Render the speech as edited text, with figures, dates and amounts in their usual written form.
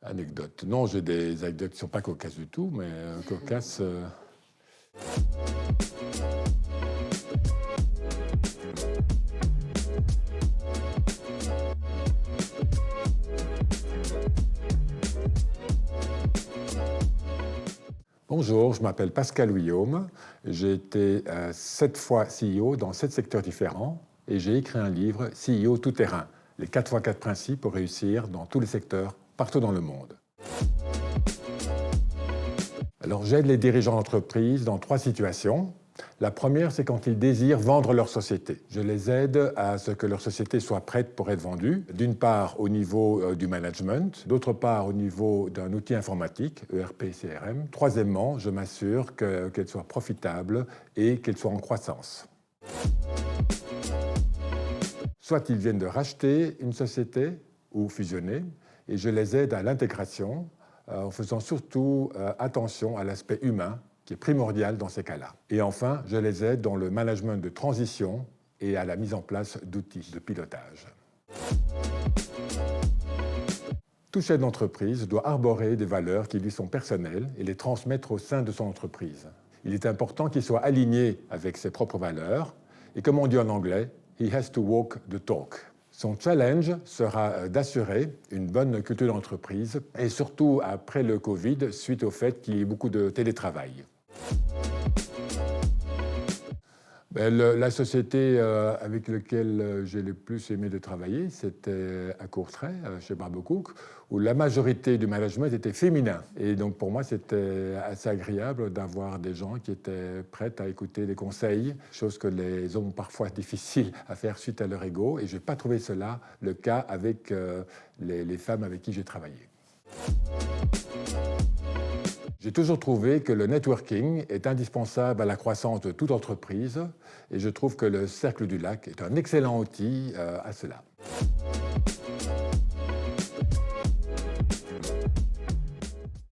Anecdote. Non, j'ai des anecdotes qui ne sont pas cocasses du tout, mais cocasses. Bonjour, je m'appelle Pascal Huillaume. J'ai été 7 fois CEO dans 7 secteurs différents et j'ai écrit un livre, CEO tout-terrain, les 4x4 principes pour réussir dans tous les secteurs, partout dans le monde. Alors j'aide les dirigeants d'entreprise dans 3 situations. La première, c'est quand ils désirent vendre leur société. Je les aide à ce que leur société soit prête pour être vendue, d'une part au niveau du management, d'autre part au niveau d'un outil informatique, ERP, CRM. Troisièmement, je m'assure qu'elle soit profitable et qu'elle soit en croissance. Soit ils viennent de racheter une société ou fusionner, et je les aide à l'intégration en faisant surtout attention à l'aspect humain qui est primordial dans ces cas-là. Et enfin, je les aide dans le management de transition et à la mise en place d'outils de pilotage. Tout chef d'entreprise doit arborer des valeurs qui lui sont personnelles et les transmettre au sein de son entreprise. Il est important qu'il soit aligné avec ses propres valeurs et comme on dit en anglais, « he has to walk the talk ». Son challenge sera d'assurer une bonne culture d'entreprise et surtout après le Covid, suite au fait qu'il y ait beaucoup de télétravail. La société avec laquelle j'ai le plus aimé de travailler, c'était à Courtrai, chez Barbecook, où la majorité du management était féminin. Et donc pour moi, c'était assez agréable d'avoir des gens qui étaient prêts à écouter des conseils, chose que les hommes ont parfois difficile à faire suite à leur ego. Et je n'ai pas trouvé cela le cas avec les femmes avec qui j'ai travaillé. J'ai toujours trouvé que le networking est indispensable à la croissance de toute entreprise et je trouve que le Cercle du Lac est un excellent outil à cela.